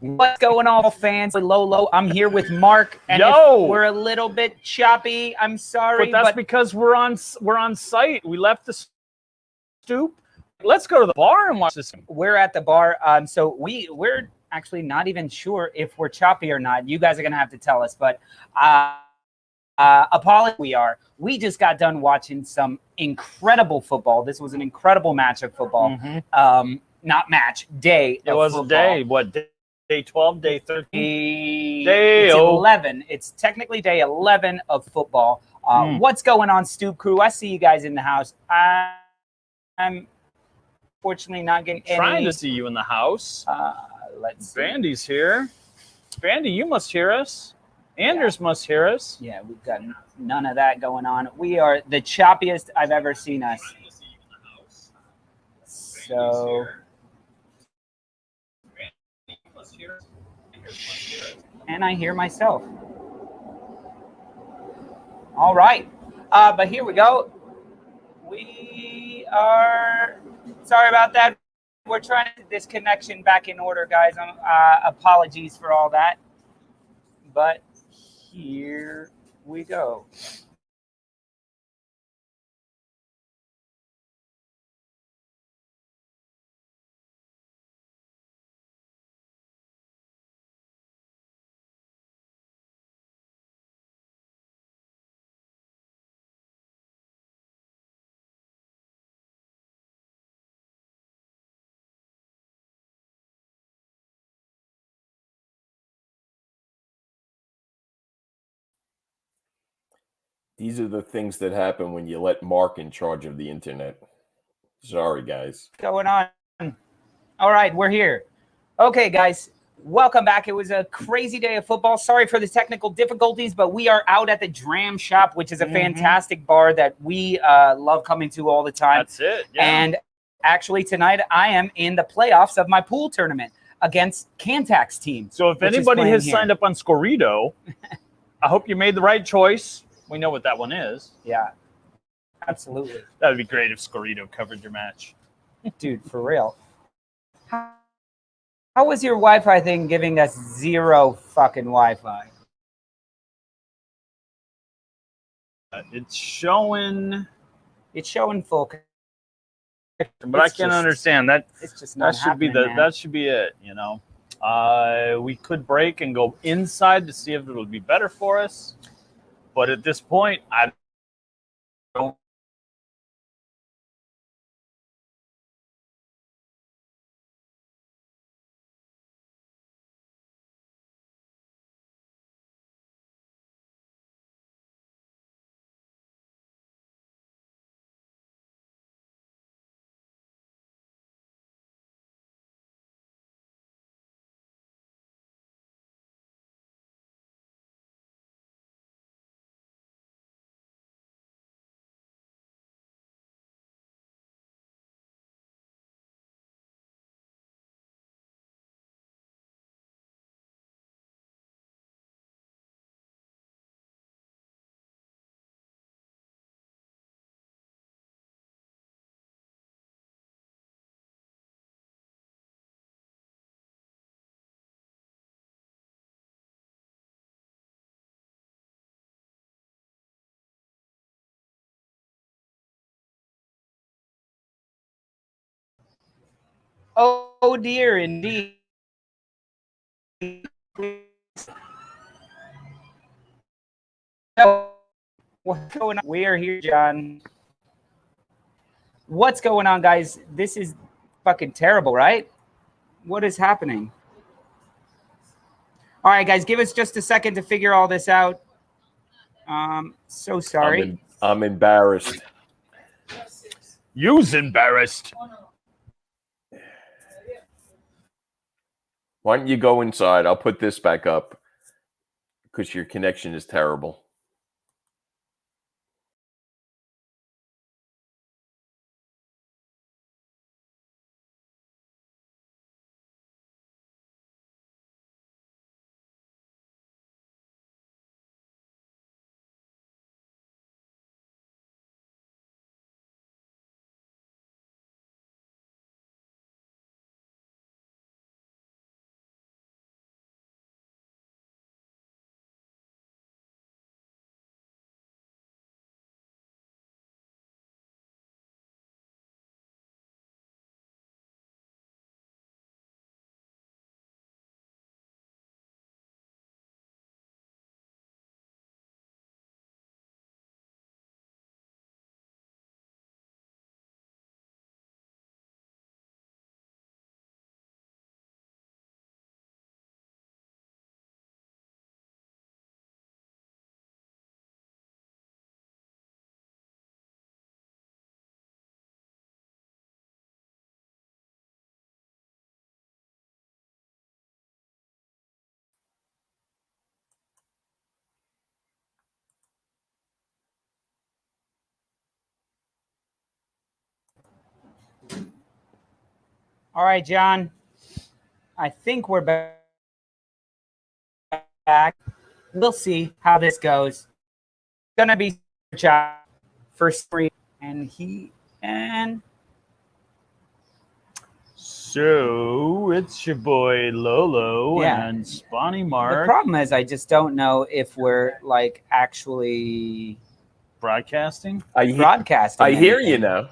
What's going on, fans? Lolo, I'm here with Mark, and if we're a little bit choppy, I'm sorry. But that's because we're on site. We left the stoop. Let's go to the bar and watch this. We're at the bar, so we're actually not even sure if we're choppy or not. You guys are gonna have to tell us, but apologies. We just got done watching some incredible football. This was an incredible match of football. Not match, day. It was football. A day. What day? Day 12, day 13, day 11. It's technically day 11 of football. What's going on, Stoop crew? I see you guys in the house. I'm fortunately not getting trying to see you in the house. Let's see. Bandy's here. Bandy, you must hear us. Anders must hear us. Yeah, we've got none of that going on. We are the choppiest I've ever seen us. So... and I hear myself. All right, but here we go. We are sorry about that. We're trying to get this connection back in order, guys. Apologies for all that, but here we go. These are the things that happen when you let Mark in charge of the internet. Sorry, guys. What's going on? All right, we're here. Okay, guys, welcome back. It was a crazy day of football. Sorry for the technical difficulties, but we are out at the Dram Shop, which is a fantastic bar that we love coming to all the time. That's it. Yeah. And actually, tonight I am in the playoffs of my pool tournament against Cantax's team. So if anybody has signed up on Scorito, I hope you made the right choice. We know what that one is. Yeah, absolutely. That would be great if Scorito covered your match. Dude, for real. How was your Wi-Fi thing giving us zero fucking Wi-Fi? It's showing full. But I can't understand that. It's just not happening, man. That should be it. You know, we could break and go inside to see if it'll be better for us. But at this point, I don't. Oh dear, indeed. What's going on? We are here, John. What's going on, guys? This is fucking terrible, right? What is happening? All right, guys, give us just a second to figure all this out. So sorry. I'm embarrassed. You's embarrassed. Why don't you go inside? I'll put this back up because your connection is terrible. All right, John. I think we're back. We'll see how this goes. It's gonna be job for free, and So it's your boy Lolo Yeah. and Spawny the Mark problem is I just don't know if we're like actually broadcasting. broadcasting. I hear you anything. now.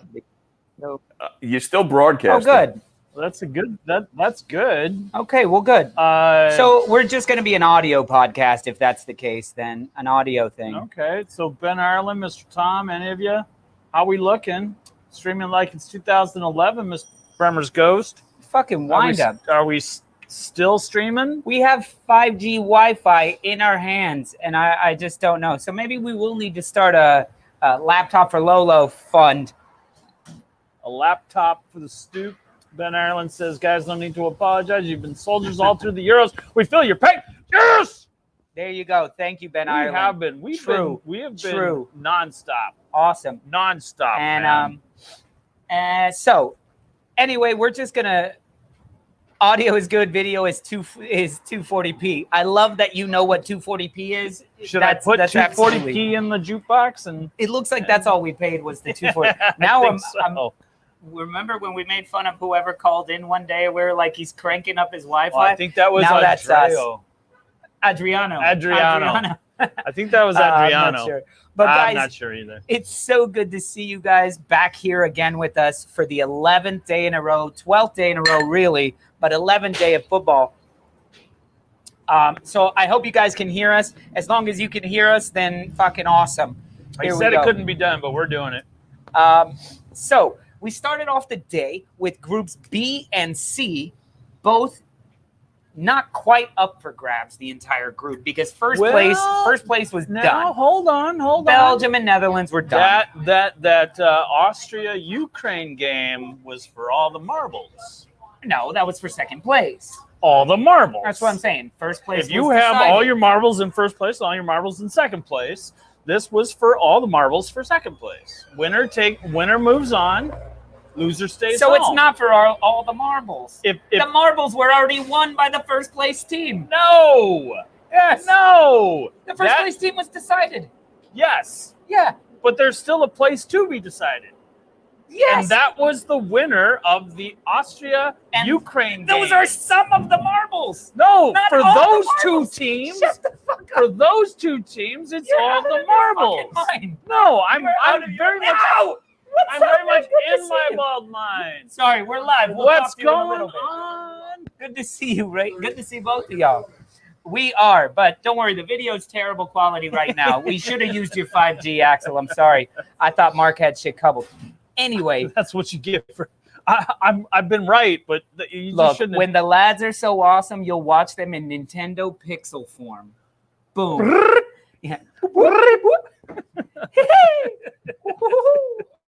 So- You're still Oh, broadcasting. good. Well, that's a good. That's good. Okay, well, good. So So we're just going to be an audio podcast if that's the case, then an audio thing. okay. So Ben Ireland, Mr. Tom, any of you? How we looking? Streaming like it's 2011, Mr. Bremner's Ghost. Fucking wind up. Are we still streaming? We have 5G Wi-Fi in our hands, and I just don't know. So maybe we will need to start a laptop for Lolo fund. A laptop for the Stoop. Ben Ireland says, guys, no need to apologize. You've been soldiers all through the Euros. We feel your pain. Yes! There you go. Thank you, Ben We Ireland. have been. We have been nonstop. Awesome. Nonstop, And man. so anyway, we're just gonna. Audio is good. Video is 240p. I love that you know what 240p is. Should I put that's 240p absolutely- in the jukebox? And It looks like that's all we paid was the 240. Now I think so. remember when we made fun of whoever called in one day? We were like, he's cranking up his Wi-Fi. Well, I think that was Now that's us. Adriano. Adriano. I think that was I'm Adriano. not sure. But I'm guys, not sure either. it's so good to see you guys back here again with us for the 11th day in a row, 12th day in a row, really, but 11th day of football. So I hope you guys can hear us. As long as you can hear us, then fucking awesome. I Here we said it go. couldn't be done, but we're doing it. So we started off the day with groups B and C, both not quite up for grabs, the entire group, because first place was Now, done. hold on. Belgium and Netherlands were done. That Austria-Ukraine game was for all the marbles. No, that was for second place. All the marbles. That's what I'm saying. First place. If you was have decided. all your marbles in first place, all your marbles in second place, this was for all the marbles for second place. Winner moves on, loser stays So home. it's not for all the marbles. If The marbles were already won by the first place team. no, Yes. no, The first place team was decided. yes, Yeah. but there's still a place to be decided. Yes. And that was the winner of the Austria-Ukraine game. Those are some of the marbles. No, Not for all the those two marbles. teams, Shut the fuck up. for those two teams, it's You're all out the of your marbles. fucking mind. No, I'm You're out of very your- much No! What's I'm up, very man? much Good to in see my you. wild mind. Sorry, we're live. We'll What's talk to you in a going little bit. on? Good to see you, Ray. Good to see both of y'all. We are, but don't worry, the video is terrible quality right now. We should have used your 5G, Axel. I'm sorry. I thought Mark had shit covered. Anyway, That's what you get for. I've been right, but you just look, shouldn't. when the lads are so awesome, you'll watch them in Nintendo Pixel form. Boom. Yeah.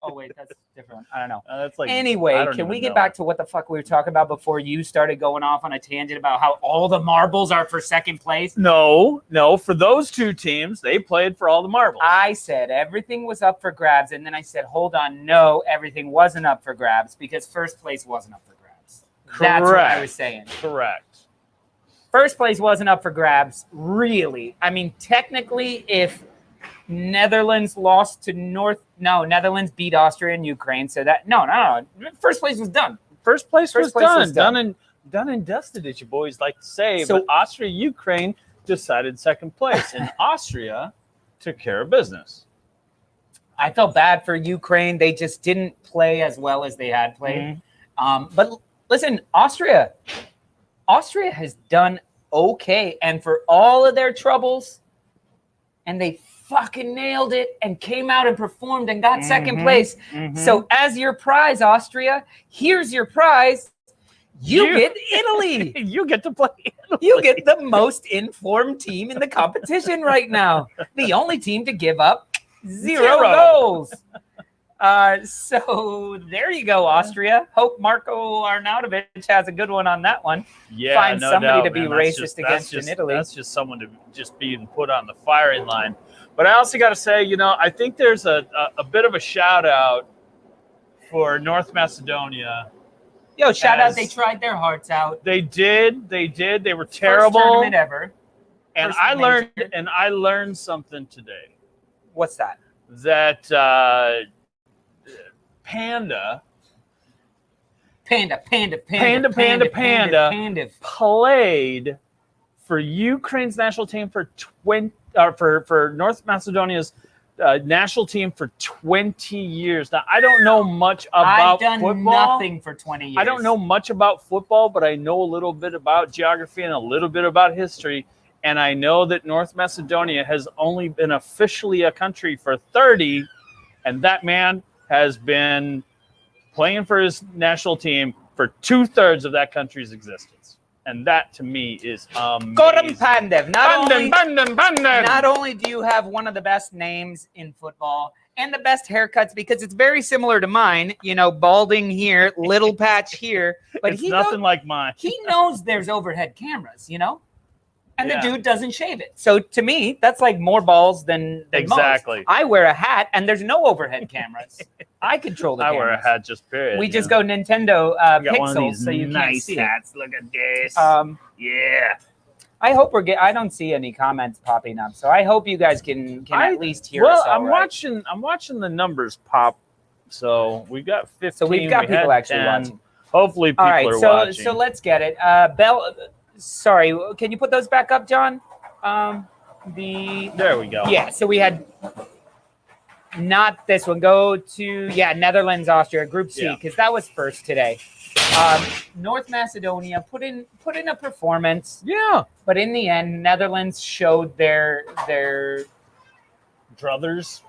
Oh, wait, that's different. I don't know. That's like. Anyway, I don't can we even get know. back to what the fuck we were talking about before you started going off on a tangent about how all the marbles are for second place? No. For those two teams, they played for all the marbles. I said everything was up for grabs, and then I said, hold on, no, everything wasn't up for grabs because first place wasn't up for grabs. That's what I Correct. was saying. Correct. First place wasn't up for grabs, really. I mean, technically, if Netherlands lost to Netherlands beat Austria and Ukraine, so that no. First place was done. First place First was place done. was done. Done and dusted, as you boys like to say. So- but Austria-Ukraine decided second place, and Austria took care of business. I felt bad for Ukraine. They just didn't play as well as they had played. But listen, Austria has done okay, and for all of their troubles, and they fucking nailed it and came out and performed and got second place. So as your prize, Austria, here's your prize. You get Italy. You get to play Italy. You get the most informed team in the competition right now. The only team to give up zero goals. So there you go, Austria. Hope Marco Arnautovic has a good one on that one. Yeah, Find no somebody doubt, to be man. racist against in Italy. That's just someone to just being put on the firing line. But I also got to say, I think there's a bit of a shout out for North Macedonia Yo, shout out! As- They tried their hearts out. They did. They did. They were First terrible. tournament ever. And First major. I learned something today. What's that? That Panda played for Ukraine's national team for North Macedonia's national team for 20 years. Now, I don't know much about football. I've done nothing for 20 years. I don't know much about football, but I know a little bit about geography and a little bit about history. And I know that North Macedonia has only been officially a country for 30, and that man has been playing for his national team for 2/3 of that country's existence. And that, to me, is amazing. Goran Pandev. Pandev. Not only do you have one of the best names in football and the best haircuts, because it's very similar to mine, you know, balding here, little patch here, but It's nothing like mine. he knows there's overhead cameras, you know? And Yeah. the dude doesn't shave it. So to me, that's like more balls than Exactly. most. I wear a hat and there's no overhead cameras. I control the I cameras. wear a hat just period. We you just know? go Nintendo I got one of Pixels, these so you can't nice see hats. Look at this. it. Yeah. I hope I don't see any comments popping up, so I hope you guys can at least hear us. Well, all right. I'm watching the numbers pop. So we've got 15. So we've got we had people actually 10. watching. Hopefully people All right, are so watching. so let's get it. Sorry, can you put those back up, John? There we go. Yeah, so we had not this one. Go to Netherlands, Austria, Group C, Yeah. because that was first today. North Macedonia put in a performance, Yeah. but in the end, Netherlands showed their Druthers.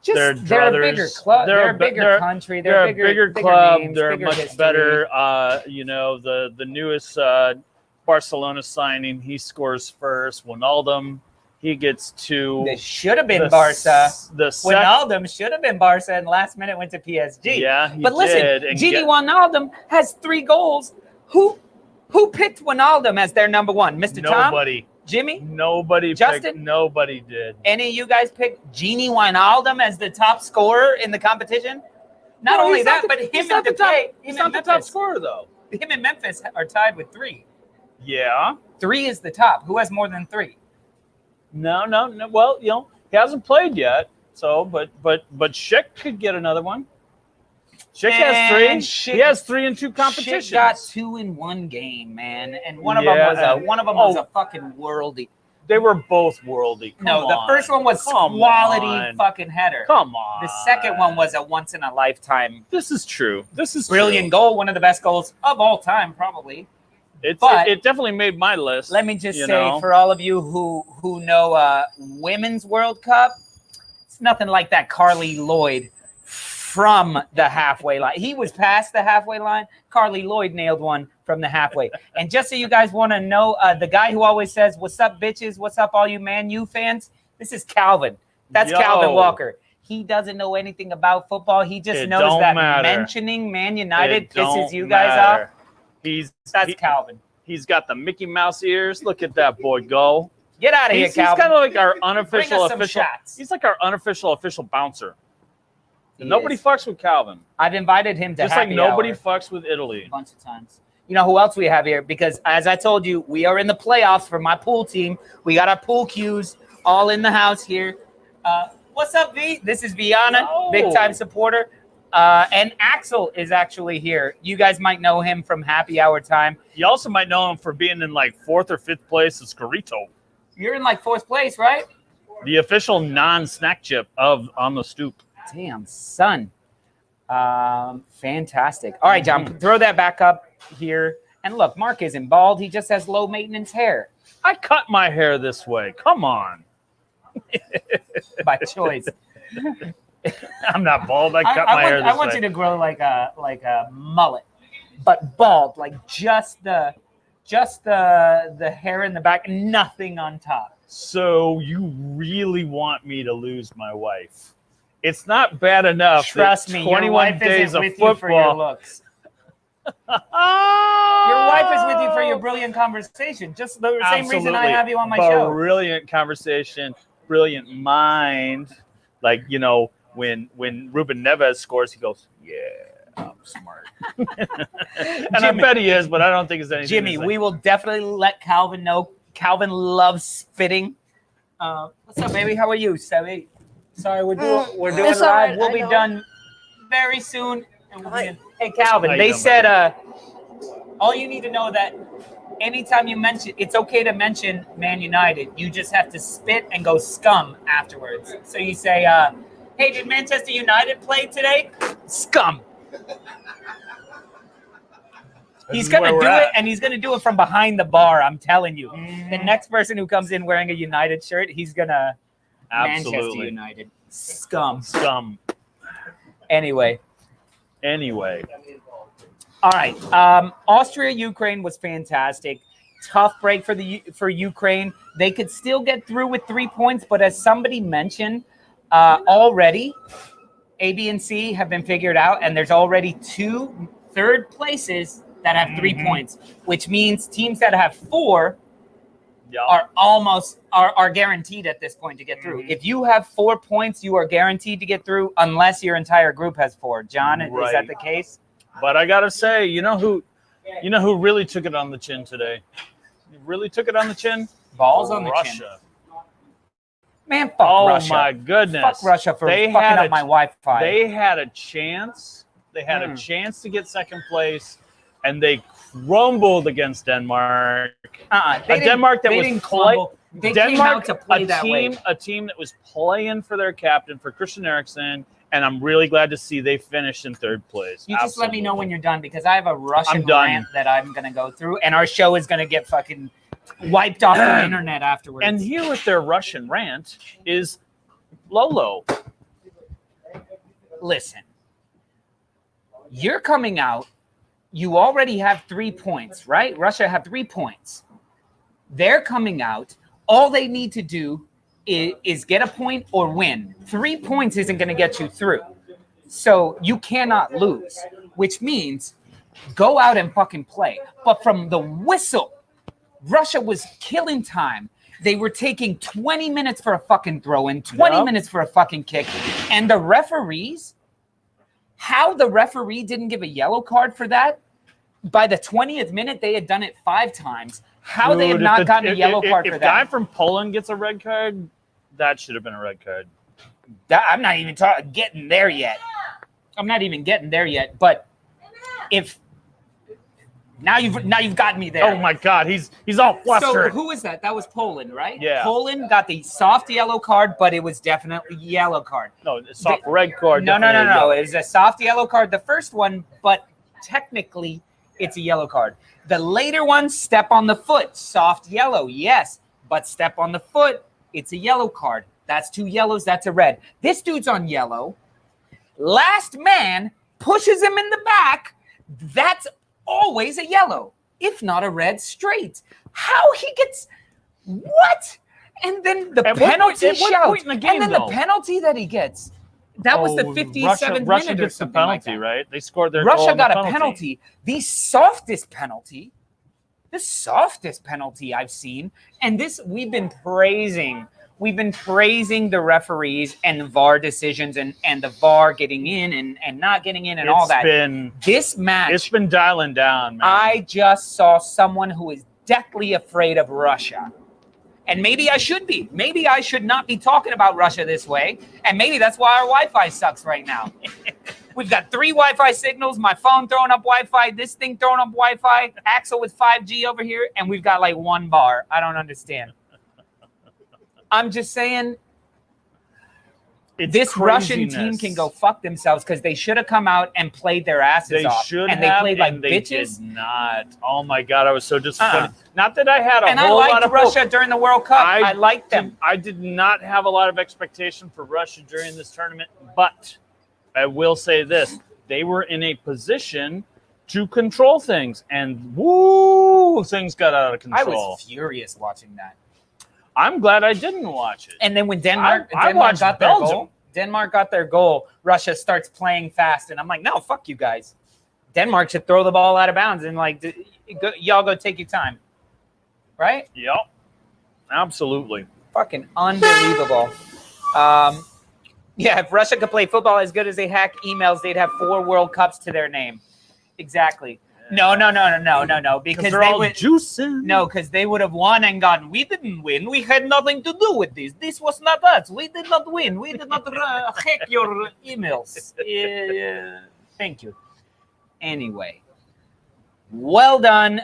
they're a bigger club. They're a bigger country. They're a bigger club. Names, they're bigger much history. better. The newest Barcelona signing, he scores first. Wijnaldum, he gets 2. This should have been Barca. Second, Wijnaldum should have been Barca, and last minute went to PSG. yeah, he But listen, did, and Gini Wijnaldum has 3 goals. Who picked Wijnaldum as their number one? Mr. Tom? nobody, Jimmy? nobody, Justin? picked, nobody did. Any of you guys picked Gini Wijnaldum as the top scorer in the competition? Not No, only he's that, not but the- him he's and not the top. Depay, He's him not and the top Memphis. scorer though. Him and Memphis are tied with 3. Yeah. 3 is the top. Who has more than 3? No. Well, he hasn't played yet. So, but Schick could get another one. Schick has 3. And Schick- He has 3 in 2 competitions. Shit got 2 in 1 game, man, and one of Yeah, them was and- a fucking worldie. They were both worldy. No, Come the on. first one was Come quality on. fucking header. Come on. The second one was a once in a lifetime This is true. This is brilliant true. goal, one of the best goals of all time, probably. It But- definitely made my list. Let me just you say, know? for all of you who know Women's World Cup, it's nothing like that Carly Lloyd from the halfway line. He was past the halfway line. Carly Lloyd nailed one from the halfway. And just so you guys want to know, the guy who always says, "What's up, bitches? What's up, all you Man U fans?" This is Calvin. That's Yo. Calvin Walker. He doesn't know anything about football. He just It knows don't that matter. mentioning Man United It pisses don't you guys matter. off. That's Calvin. He's got the Mickey Mouse ears. Look at that boy go. Get out of here, He's Calvin. kind of like our Bring unofficial us some official. shots. He's like our unofficial official bouncer. He Nobody is. fucks with Calvin. I've invited him to Just like happy nobody hour fucks with a Italy. bunch of times. You know who else we have here? Because as I told you, we are in the playoffs for my pool team. We got our pool cues all in the house here. What's up, V? This is Viana, Yo. big time supporter. And Axel is actually here. You guys might know him from happy hour time. You also might know him for being in like 4th or 5th place at Scorito, You're in like 4th place, right? the official non-snack chip of On the Stoop. Damn, son. Fantastic. All right, John, throw that back up here. And look, Mark isn't bald. He just has low maintenance hair I cut my hair this way. Come on. by choice. I'm not bald. I cut my hair this way. I want you to grow like a mullet, but bald, like just the hair in the back, nothing on top. So you really want me to lose my wife? It's not bad enough. Trust that me, 21 your wife days isn't of with you for your football. looks. Your wife is with you for your brilliant conversation. Just the same reason I Absolutely. have you on my show. Brilliant conversation, brilliant mind. Like, when Ruben Neves scores, he goes, yeah. I'm smart. And I bet he is, but I don't think it's anything. Jimmy, we will definitely let Calvin know. Calvin loves spitting. What's up, baby? How are you, Sebby? Sorry, we're doing It's live. all right, We'll I be know. done very soon. And we'll be Hi. in. Hey, Calvin, How you they doing, said all you need to know that anytime you mention, it's okay to mention Man United. You just have to spit and go scum afterwards. So you say, hey, did Manchester United play today? Scum. He's going to do it, and he's going to do it from behind the bar, I'm telling you. The next person who comes in wearing a United shirt, he's going to Manchester Absolutely. United. Scum. Scum. Anyway. All right. Austria, Ukraine was fantastic. Tough break for Ukraine. They could still get through with 3 points, but as somebody mentioned already, A, B, and C have been figured out, and there's already 2 third places that have 3 points, which means teams that have 4 are guaranteed at this point to get through. If you have 4 points, you are guaranteed to get through unless your entire group has 4. John, is that the case? But I gotta say, you know who really took it on the chin today? Really took it on the chin? Balls on the chin. Russia. Man, fuck Russia. Oh my goodness. Fuck Russia for fucking up my Wi-Fi. They had a chance. They had a chance to get second place, and they crumbled against Denmark. Denmark that was crumble. They came out to play that way. A team that was playing for their captain, for Christian Eriksen, and I'm really glad to see they finished in third place. You just let me know when you're done, because I have a Russian rant that I'm going to go through, and our show is going to get fucking wiped off the internet afterwards. And here with their Russian rant is Lolo. Listen, you're coming out. You already have 3 points, right? Russia have 3 points. They're coming out. All they need to do is get a point or win. 3 points isn't going to get you through. So you cannot lose, which means go out and fucking play. But from the whistle, Russia was killing time. They were taking 20 minutes for a fucking throw-in, 20 minutes for a fucking kick. And the referees, how the referee didn't give a yellow card for that? By the 20th minute, they had done it 5 times. How they have not gotten a yellow card for that? If guy from Poland gets a red card, that should have been a red card. I'm not even getting there yet. I'm not even getting there yet. But if now you've got me there. Oh my God, he's all flustered. So who is that? That was Poland, right? Yeah. Poland got the soft yellow card, but it was definitely yellow card. No, soft red card. No. It was a soft yellow card, the first one, but technically it's a yellow card. The later one, step on the foot, soft yellow, yes, but step on the foot, it's a yellow card. That's 2 yellows, that's a red. This dude's on yellow. Last man pushes him in the back. That's always a yellow, if not a red straight. How he gets what? And then the penalty shout. And then the penalty that he gets. That was the 57th Russia minute or gets the something penalty, like that. right? They scored their Russia goal got on the a penalty. The softest penalty I've seen. And this we've been praising the referees and the VAR decisions and the VAR getting in and not getting in and all that. This match, it's been dialing down, man. I just saw someone who is deathly afraid of Russia. And maybe I should be. Maybe I should not be talking about Russia this way. And maybe that's why our Wi-Fi sucks right now. We've got 3 Wi-Fi signals, my phone throwing up Wi-Fi, this thing throwing up Wi-Fi, Axel with 5G over here, and we've got like 1 bar. I don't understand. I'm just saying, this Russian team can go fuck themselves because they should have come out and played their asses off. And they played like they bitches. Did not. Oh my God, I was so disappointed. Not that I had a and whole lot of Russia hope. during the World Cup. I liked them. I did not have a lot of expectation for Russia during this tournament, but I will say this: they were in a position to control things, and things got out of control. I was furious watching that. I'm glad I didn't watch it. And then when Denmark got their goal, Russia starts playing fast, and I'm like, no, fuck you guys. Denmark should throw the ball out of bounds and y'all go take your time, right? Yep, absolutely. Fucking unbelievable. Yeah, if Russia could play football as good as they hack emails, they'd have 4 World Cups to their name. Exactly. No, because they're they all would juicing. No, because they would have won and gone, we didn't win. We had nothing to do with this. This was not us. We did not win. We did not hack your emails. Thank you. Anyway, well done.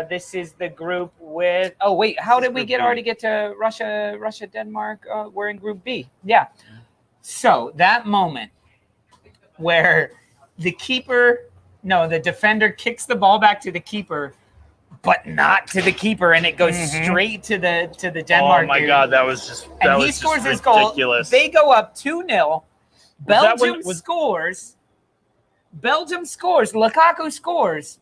This is the group with. Oh wait, how did we already get to Russia, Denmark? We're in Group B. Yeah. So that moment where the defender kicks the ball back to the keeper, but not to the keeper, and it goes straight to the Denmark. Oh my God, that was just he scores his goal. They go up 2-0. Belgium scores. Belgium scores. Lukaku scores.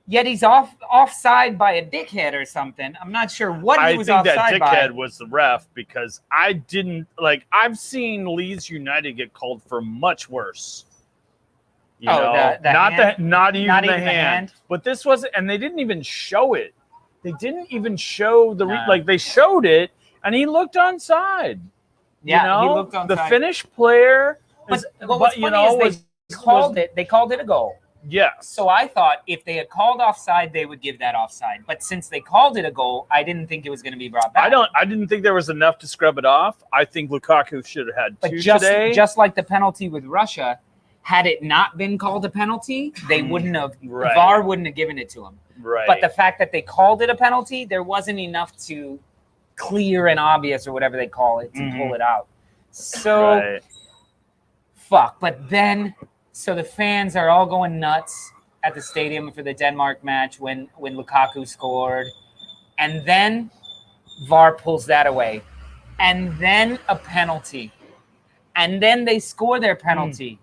Yet he's offside by a dickhead or something. I'm not sure what he was offside by. I think that dickhead was the ref, because I didn't I've seen Leeds United get called for much worse. You know, not even the hand. But this wasn't, and they didn't even show it. They didn't even show they showed it, and he looked onside. Yeah, he looked onside. The Finnish player, they called it a goal. Yes. So I thought if they had called offside, they would give that offside. But since they called it a goal, I didn't think it was going to be brought back. I didn't think there was enough to scrub it off. I think Lukaku should have had two today. Just like the penalty with Russia, had it not been called a penalty, they wouldn't have. Right. VAR wouldn't have given it to him. Right. But the fact that they called it a penalty, there wasn't enough to clear and obvious or whatever they call it to pull it out. So, fuck. But then. So the fans are all going nuts at the stadium for the Denmark match when Lukaku scored. And then VAR pulls that away. And then a penalty. And then they score their penalty.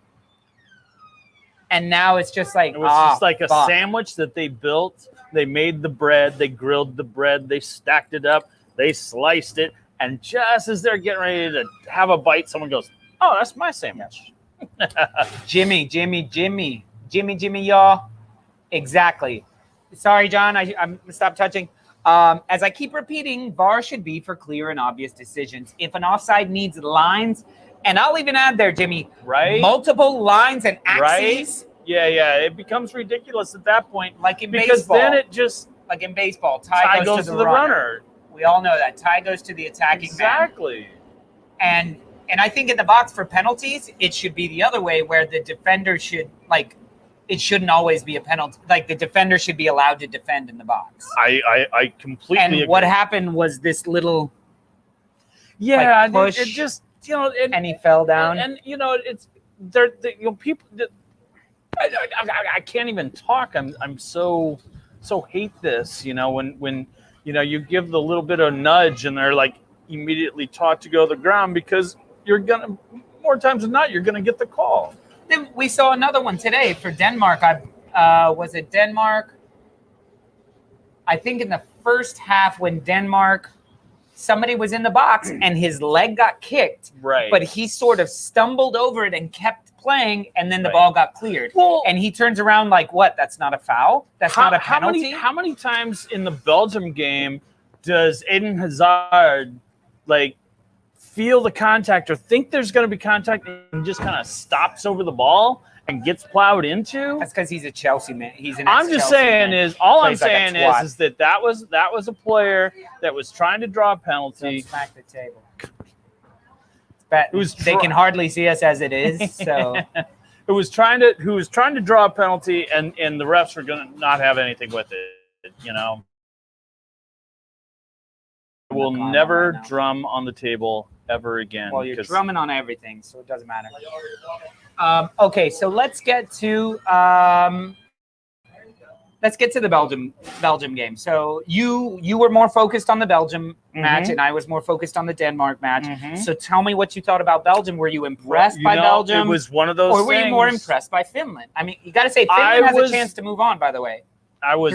And now it's just like, it was just like a sandwich that they built. They made the bread. They grilled the bread. They stacked it up. They sliced it. And just as they're getting ready to have a bite, someone goes, oh, that's my sandwich. Jimmy, y'all. Exactly. Sorry, John. I'm stop touching. As I keep repeating, VAR should be for clear and obvious decisions. If an offside needs lines, and I'll even add there, Jimmy, multiple lines and axes. Yeah. It becomes ridiculous at that point. Like in because baseball. Then it just like in baseball, tie goes to the runner. We all know that tie goes to the attacking man. Exactly. And I think in the box for penalties, it should be the other way, where the defender should, it shouldn't always be a penalty. Like, the defender should be allowed to defend in the box. I completely agree. And what happened was this little push. It just, and he fell down. And it's, people, I can't even talk. I'm so hate this, when you give the little bit of nudge and they're immediately taught to go to the ground, because you're gonna, more times than not, you're gonna get the call. Then we saw another one today for Denmark. Was it Denmark? I think in the first half when Denmark, somebody was in the box and his leg got kicked. Right. But he sort of stumbled over it and kept playing, and then the ball got cleared. Well, and he turns around like, what? That's not a foul? That's not a penalty? How many times in the Belgium game does Eden Hazard feel the contact or think there's going to be contact and just kind of stops over the ball and gets plowed into? That's because he's a Chelsea man. He's an I'm just saying man. Is all I'm saying is that was a player that was trying to draw a penalty. Don't smack the table. They can hardly see us as it is. So who was trying to draw a penalty, and the refs were going to not have anything with it. I will never drum on the table ever again. Well, you're drumming on everything, so it doesn't matter. Okay, so let's get to the Belgium game. So you were more focused on the Belgium match, and I was more focused on the Denmark match. So tell me what you thought about Belgium. Were you impressed by Belgium? It was one of those or were things. you more impressed by Finland? I mean, you got to say Finland has a chance to move on, by the way. I was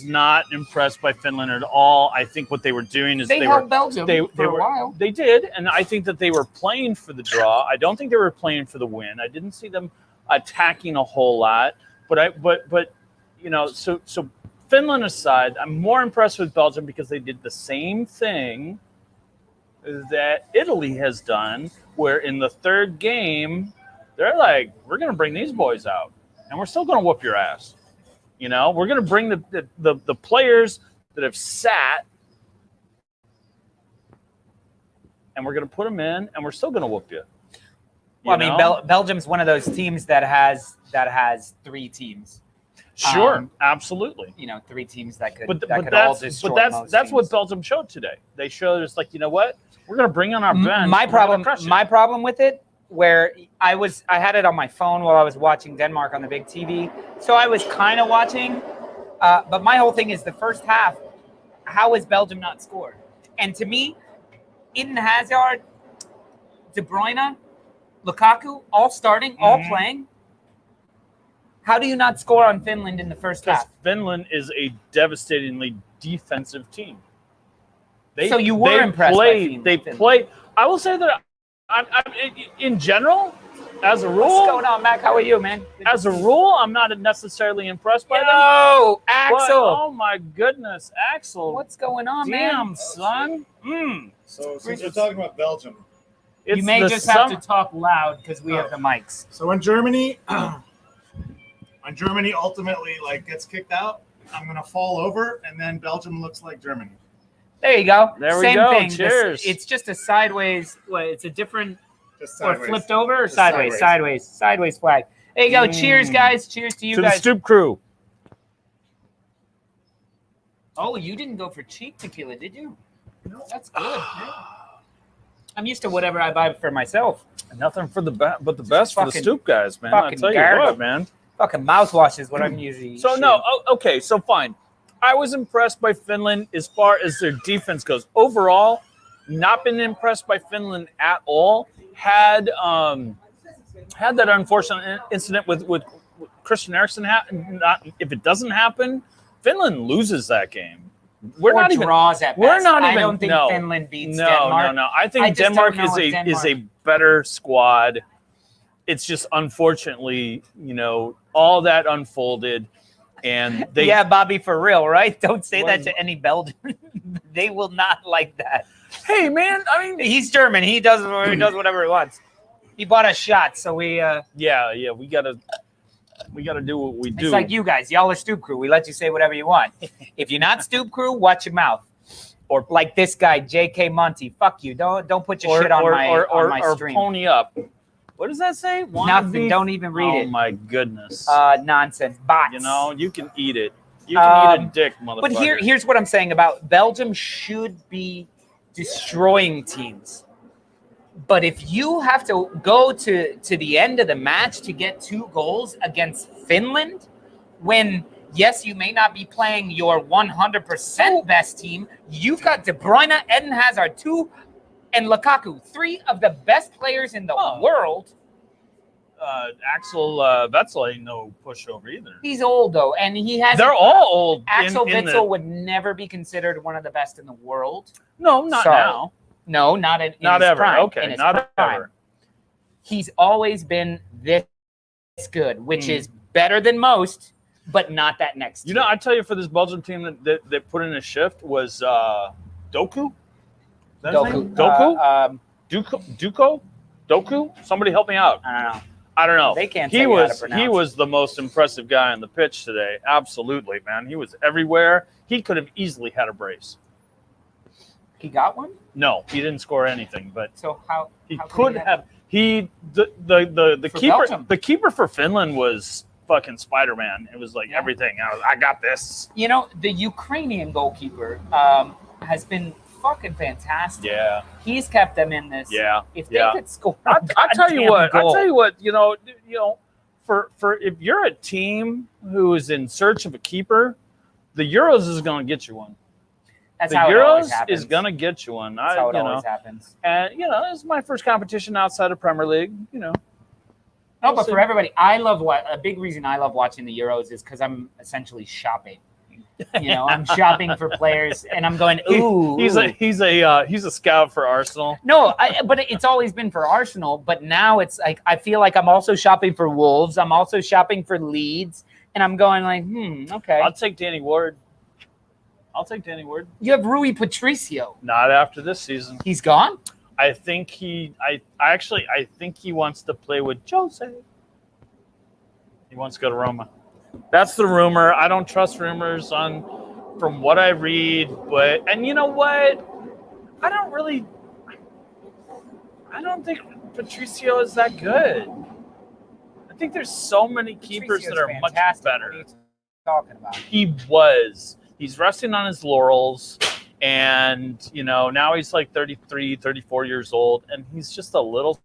not impressed by Finland at all. I think what they were doing is they held Belgium for a while. They did, and I think that they were playing for the draw. I don't think they were playing for the win. I didn't see them attacking a whole lot. So Finland aside, I'm more impressed with Belgium because they did the same thing that Italy has done, where in the third game, they're like, we're going to bring these boys out, and we're still going to whoop your ass. You know, we're going to bring the players that have sat, and we're going to put them in, and we're still going to whoop you. Well, I mean, Belgium's one of those teams that has 3 teams. Sure, absolutely. You know, 3 teams that could all destroy But that's teams. what Belgium showed today. They showed us, like, you know what? We're going to bring on our bench. My problem with it, where I had it on my phone while I was watching Denmark on the big TV, so I was kind of watching. But my whole thing is the first half. How has Belgium not scored? And to me, Eden Hazard, De Bruyne, Lukaku, all starting, all playing. How do you not score on Finland in the first half? Finland is a devastatingly defensive team. So you were impressed by Finland. They played. I will say that in general, as a rule. What's going on, Mac? How are you, man? As a rule, I'm not necessarily impressed by them. No, Axel. But, oh my goodness, Axel. What's going on, man? Damn, son. So since we're talking about Belgium, you may just have to talk loud because we have the mics. So when Germany ultimately gets kicked out, I'm gonna fall over, and then Belgium looks like Germany. There you go. There we Same go. thing. Cheers. It's just a sideways. It's a different. Just Or sideways. flipped over or Just sideways flag. There you go. Cheers, guys. Cheers to you to guys. the Stoop crew. Oh, you didn't go for cheap tequila, did you? No, that's good. Man. I'm used to whatever I buy for myself. Nothing for the but the best for the fucking- Stoop guys, man. I fucking tell you gargle. what, man. Fucking mouthwash is what I'm usually. So no, okay, so fine. I was impressed by Finland as far as their defense goes. Overall, not been impressed by Finland at all. Had that unfortunate incident with Christian Eriksen happen. If it doesn't happen, Finland loses that game. We're or not even draws at best. We're not even. I don't think no, Finland beats Denmark. No. I I think just Denmark don't know if is a better squad. It's just unfortunately, all that unfolded, and they. Yeah, Bobby, for real, right? Don't say that to any Belgian. They will not like that. Hey, man! I mean, he's German. He does whatever he wants. He bought us shots, so we. Yeah. We gotta do what we do. It's like you guys. Y'all are Stoop Crew. We let you say whatever you want. If you're not Stoop Crew, watch your mouth. Or like this guy, J.K. Monty. Fuck you. Don't put your shit on my stream. Or pony up. What does that say? Nothing. Don't even read it. Oh my goodness. Nonsense. Bots. You can eat it. You can eat a dick, motherfucker. But here's what I'm saying about Belgium should be destroying teams. But if you have to go to the end of the match to get 2 goals against Finland, when, yes, you may not be playing your 100% best team, you've got De Bruyne, Eden Hazard, 2, and Lukaku, 3 of the best players in the world. Axel Witsel ain't no pushover either. He's old, though, and he has. They're all old. Axel Witsel would never be considered one of the best in the world. No, not now. No, not in not his ever. Prime, Okay, not prime. ever. He's always been this good, which is better than most, but not that next. You know, I tell you, for this Belgium team that put in a shift was Doku. Doku. Somebody help me out. I don't know. They can't. He was the most impressive guy on the pitch today. Absolutely, man. He was everywhere. He could have easily had a brace. He got one? No, he didn't score anything. But so how could have. The keeper Belgium. The keeper for Finland was fucking Spider-Man. It was like everything. I got this. You know, the Ukrainian goalkeeper has been fucking fantastic. Yeah, he's kept them in this. Yeah, if they could score, I'll tell you what. You know, for if you're a team who is in search of a keeper, the Euros is going to get you one. That's the how Euros it is going to get you one. That's how it always happens. And it's my first competition outside of Premier League. No, but for everybody, a big reason I love watching the Euros is because I'm essentially shopping. I'm shopping for players, and I'm going. Ooh, he's a scout for Arsenal. No, but it's always been for Arsenal. But now it's like I feel like I'm also shopping for Wolves. I'm also shopping for Leeds, and I'm going like, okay. I'll take Danny Ward. I'll take Danny Ward. You have Rui Patricio. Not after this season. He's gone? I think I think he wants to play with Jose. He wants to go to Roma. That's the rumor. I don't trust rumors from what I read, and you know what? I don't think Patricio is that good. I think there's so many keepers that are much better. What are you talking about? He's resting on his laurels, and now he's like 33, 34 years old, and he's just a little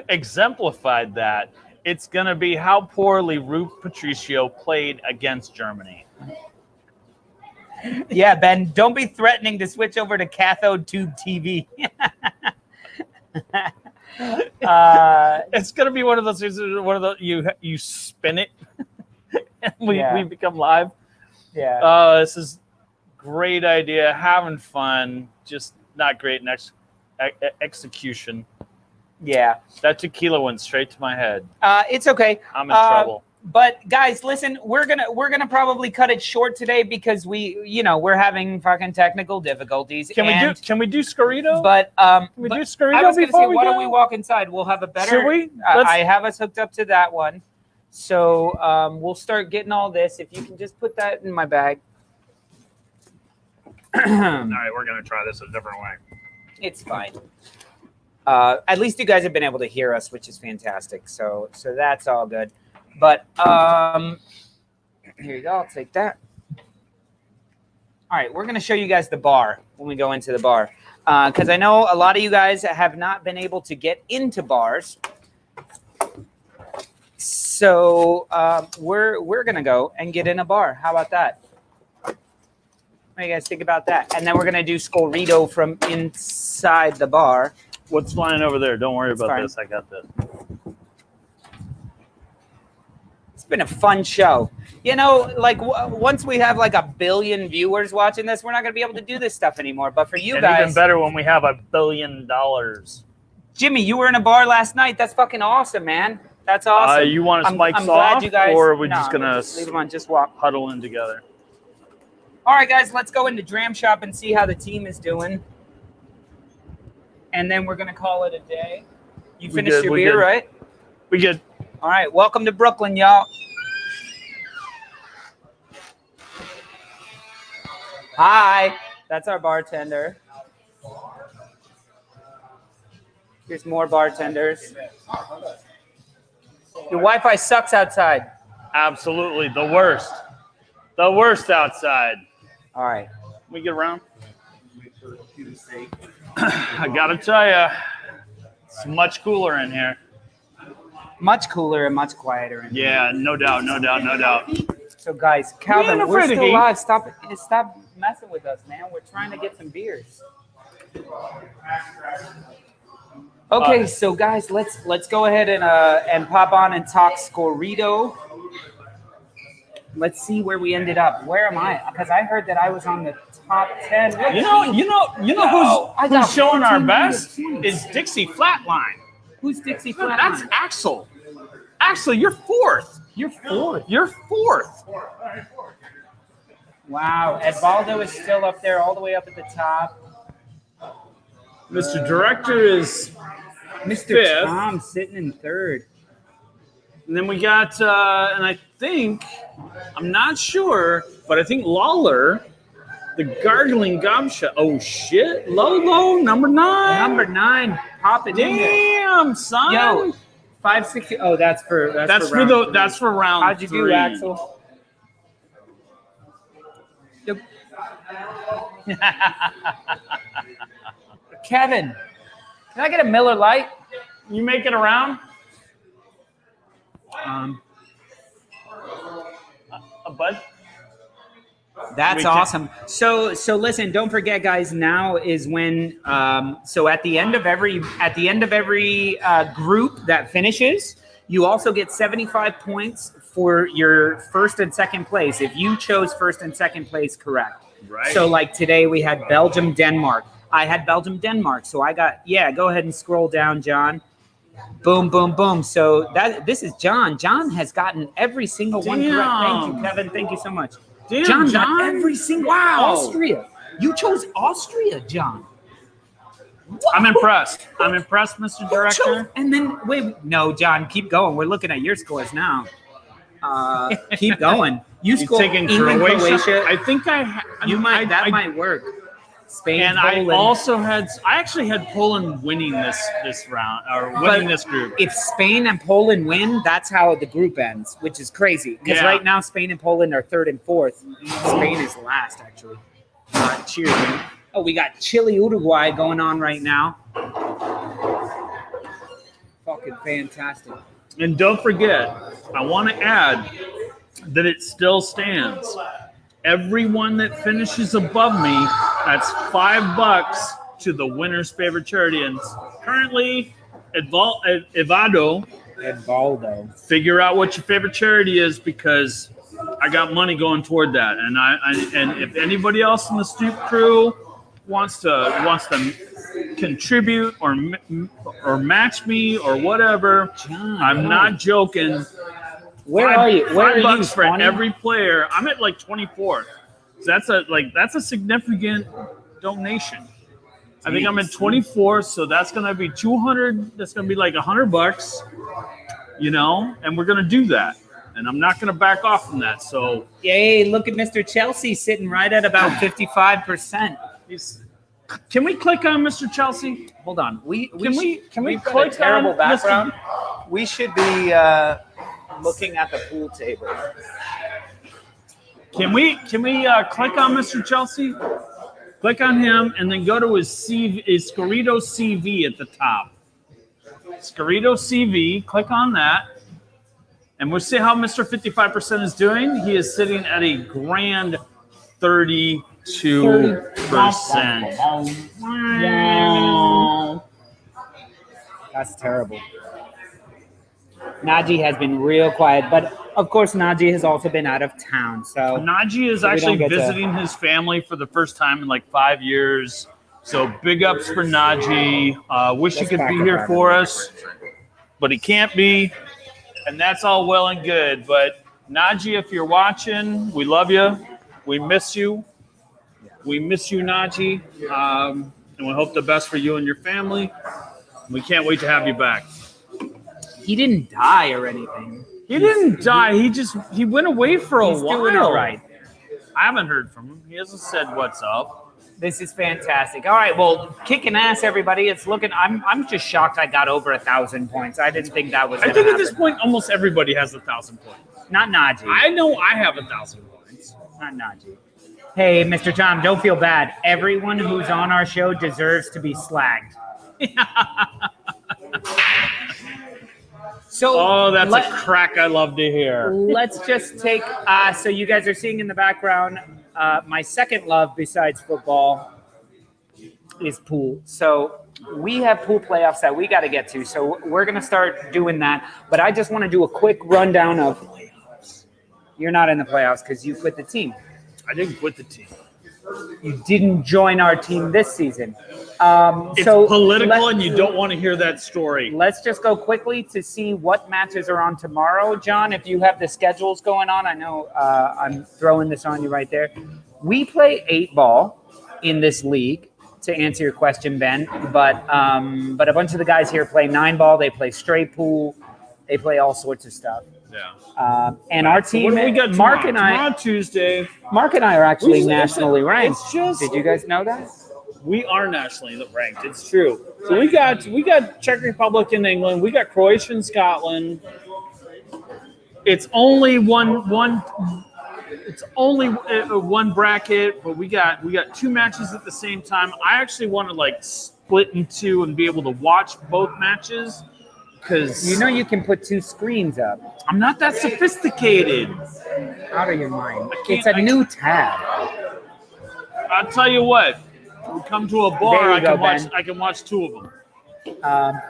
exemplified that. It's going to be how poorly Rui Patricio played against Germany. Yeah, Ben, don't be threatening to switch over to cathode tube TV. It's going to be one of those you spin it and we become live. Yeah. This is great idea. Having fun, just not great next execution. Yeah. That tequila went straight to my head. It's okay. I'm in trouble. But guys, listen, we're gonna probably cut it short today because we're having fucking technical difficulties. Can we do Scorito? But Can we do Scorito I was gonna before say, we why go? don't we walk inside? We'll have a better. Should we? I have us hooked up to that one, so we'll start getting all this. If you can just put that in my bag. All right, we're gonna try this a different way. It's fine. At least you guys have been able to hear us, which is fantastic. So that's all good. But here you go. I'll take that. All right, we're going to show you guys the bar when we go into the bar. Because I know a lot of you guys have not been able to get into bars. So we're going to go and get in a bar. How about that? What do you guys think about that? And then we're going to do Scorito from inside the bar. What's flying over there? Don't worry about this. I got this. It's been a fun show. Like once we have like 1 billion viewers watching this, we're not going to be able to do this stuff anymore. But for you guys, even better when we have $1 billion. Jimmy, you were in a bar last night. That's fucking awesome, man. That's awesome. You want us mics I'm glad off, you guys, or are we just gonna leave them on? Just walk. huddle in together? All right, guys, let's go into Dram Shop and see how the team is doing. And then we're going to call it a day. You finished your beer, right? We good. All right. Welcome to Brooklyn, y'all. Hi. That's our bartender. Here's more bartenders. Your Wi-Fi sucks outside. Absolutely. The worst. The worst outside. All right. We get around. I gotta tell you, it's much cooler in here. Much cooler and much quieter in here. Yeah, no doubt. So, guys, Calvin, ain't we're afraid of still heat. live. Stop messing with us, man. We're trying to get some beers. Okay, so guys, let's go ahead and pop on and talk Scorito. Let's see where we ended up. Where am I? Because I heard that I was on the top 10. You know who's showing our best is Dixie Flatline. Who's Dixie Flatline? That's Axel. Axel, you're fourth. You're fourth. You're fourth. Wow. Edvaldo is still up there, all the way up at the top. Mr. Director is Mr. fifth. Tom sitting in third. And then we got, and I think, I'm not sure, but I think Lawler, the gargling gobshot. Oh, shit. Lolo, number 9. Number 9, popping in there. Damn, son. Yo, 560. Oh, that's for round How'd you 3. do, Axel? Yep. Kevin, can I get a Miller Lite? You make it around? A bud? That's awesome. So listen, don't forget, guys. Now is when. So at the end of every group that finishes, you also get 75 points for your first and second place if you chose first and second place correct. Right. So like today we had Belgium, Denmark. I had Belgium, Denmark. So I got go ahead and scroll down, John. Boom, boom, boom. So this is John. John has gotten every single one correct. Thank you, Kevin. Thank you so much. Damn, John got every single Austria. You chose Austria, John. I'm impressed. Mr. Director. And then no, John, keep going. We're looking at your scores now. Keep going. You scored taking England, Croatia. I think that might work. Spain, and Poland. I actually had Poland winning this round or winning this group. If Spain and Poland win, that's how the group ends, which is crazy. Because right now Spain and Poland are 3rd and 4th. Spain is last, actually. Cheers, man. Oh, we got Chile, Uruguay going on right now. Fucking fantastic. And don't forget, I want to add that it still stands. Everyone that finishes above me, that's $5 to the winner's favorite charity. And currently, Evaldo, figure out what your favorite charity is because I got money going toward that. And if anybody else in the Stoop crew wants to contribute or match me or whatever, John, I'm not joking. Where are you? Where are $5 you? for 20? every player. I'm at like 24th. So that's a significant donation. I think I'm at 24, so that's gonna be 200. That's gonna be like $100, and we're gonna do that. And I'm not gonna back off from that. So yay! Look at Mr. Chelsea sitting right at about 55%. Can we click on Mr. Chelsea? Hold on. Can we click a terrible on background? We should be looking at the pool table. Can we click on Mr. Chelsea? Click on him and then go to his Scorito CV at the top. Scorito CV, click on that. And we'll see how Mr. 55% is doing. He is sitting at a grand 32%. That's terrible. Najee has been real quiet, but of course Najee has also been out of town. So Najee is actually visiting his family for the first time in like 5 years. So big ups for Najee. Wish he could be here for us, but he can't be. And that's all well and good. But Najee, if you're watching, we love you. We miss you. We miss you, Najee. And we hope the best for you and your family. We can't wait to have you back. He didn't die or anything. He didn't die. He went away for a while. He's doing it right. I haven't heard from him. He hasn't said what's up. This is fantastic. All right, well, kicking ass, everybody. It's looking. I'm just shocked. I got over 1,000 points. I didn't think that was. I think at this point, almost everybody has 1,000 points. Not Najee. I know I have 1,000 points. Not Najee. Hey, Mr. Tom, don't feel bad. Everyone who's on our show deserves to be slagged. So, that's a crack I love to hear. Let's just take, so you guys are seeing in the background, my second love besides football is pool. So we have pool playoffs that we got to get to. So we're going to start doing that. But I just want to do a quick rundown of playoffs. You're not in the playoffs because you quit the team. I didn't quit the team. You didn't join our team this season. It's so political and you don't want to hear that story. Let's just go quickly to see what matches are on tomorrow. John, if you have the schedules going on, I know I'm throwing this on you right there. We play 8-ball in this league, to answer your question, Ben. But a bunch of the guys here play 9-ball. They play straight pool. They play all sorts of stuff. Yeah. And our team, what do we got Mark tomorrow? and I, Tomorrow, Tuesday. Mark and I are actually nationally ranked. It's just, did you guys know that? We are nationally ranked. It's true. So we got Czech Republic and England. We got Croatia and Scotland. It's only one. It's only one bracket, but we got 2 matches at the same time. I actually want to like split in 2 and be able to watch both matches because you can put 2 screens up. I'm not that sophisticated. Out of your mind. It's a new tab. I'll tell you what. We come to a bar. I can watch 2 of them.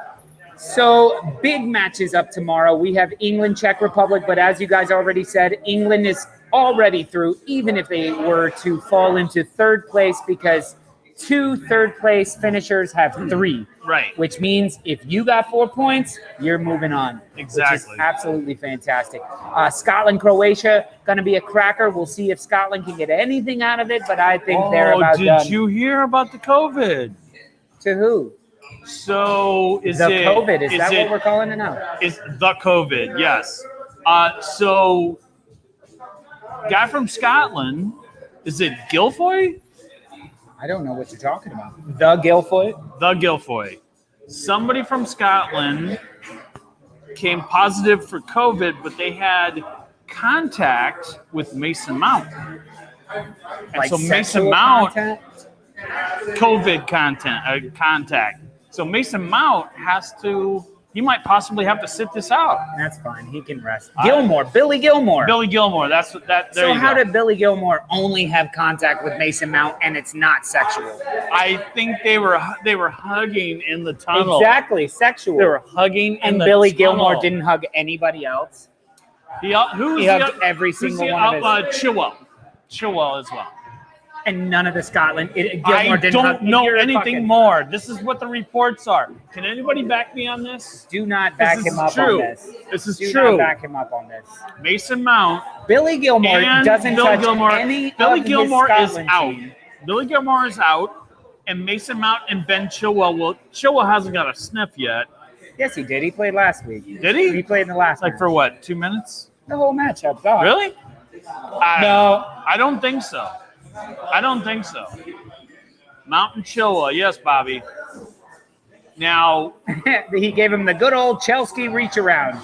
So big matches up tomorrow. We have England, Czech Republic, but as you guys already said, England is already through, even if they were to fall into 3rd place, because 2 third-place finishers have 3. Right. Which means if you got 4 points, you're moving on. Exactly. Which is absolutely fantastic. Scotland, Croatia, going to be a cracker. We'll see if Scotland can get anything out of it, but I think they're about done. Did you hear about the COVID? To who? So is the it COVID? Is that what we're calling it now? Is the COVID? Yes. So, guy from Scotland, is it Guilfoyle? I don't know what you're talking about. The Guilfoyle? The Guilfoyle. Somebody from Scotland came positive for COVID, but they had contact with Mason Mount. And Like so Mason sexual Mount, contact? COVID contact. So Mason Mount he might possibly have to sit this out. That's fine. He can rest. Billy Gilmore. Billy Gilmore. There so you how go. did Billy Gilmore only have contact with Mason Mount and it's not sexual? I think they were hugging in the tunnel. Exactly, sexual. They were hugging in and the Billy tunnel. Gilmore didn't hug anybody else. He hugged every single one of his. Chilwell as well. And none of the Scotland. Gilmore I didn't don't hug. know anything more. This is what the reports are. Can anybody back me on this? Do not back him up on this. This is Do true. not back him up on this. Mason Mount. Billy Gilmore doesn't touch any Billy of Gilmore his is Scotland out. team. Billy Gilmore is out, and Mason Mount and Ben Chilwell. Well, Chilwell hasn't got a sniff yet. Yes, he did. He played last week. Did he? He played in the last Like match. for what? 2 minutes? The whole match, I thought. Really? No. I don't think so. Mount and Chilwell, yes, Bobby. Now He gave him the good old Chelsea reach around.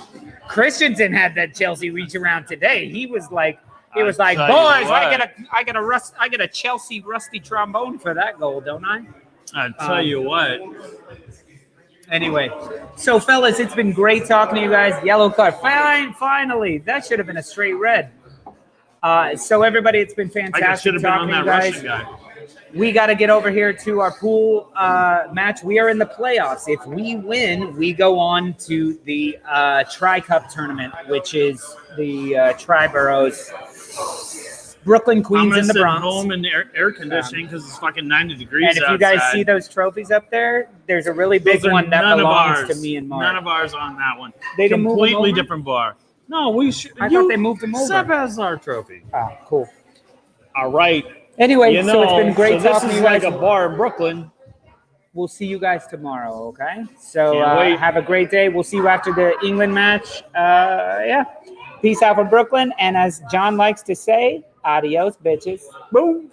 Christensen had that Chelsea reach around today. He was like, boys, I get a Chelsea rusty trombone for that goal, don't I? I tell you what. Anyway, so fellas, it's been great talking to you guys. Yellow card, finally. That should have been a straight red. So everybody, it's been I fantastic should have been on talking to that you guys. Russian guy. We got to get over here to our pool match. We are in the playoffs. If we win, we go on to the Tri-Cup tournament, which is the Tri-Boroughs, Brooklyn, Queens, and the Bronx. Home in air conditioning because it's fucking 90 degrees And if you guys see those trophies up there, there's a really big one that belongs to me and Mark. None of ours on that one. They didn't move them Completely over? different bar. No, we should. I thought they moved them over. Seb has our trophy. Oh, cool. All right. Anyway, so it's been great talking to you guys. This is like a bar in Brooklyn. We'll see you guys tomorrow, okay? So Can't wait. have a great day. We'll see you after the England match. Yeah. Peace out from Brooklyn. And as John likes to say, adios, bitches. Boom.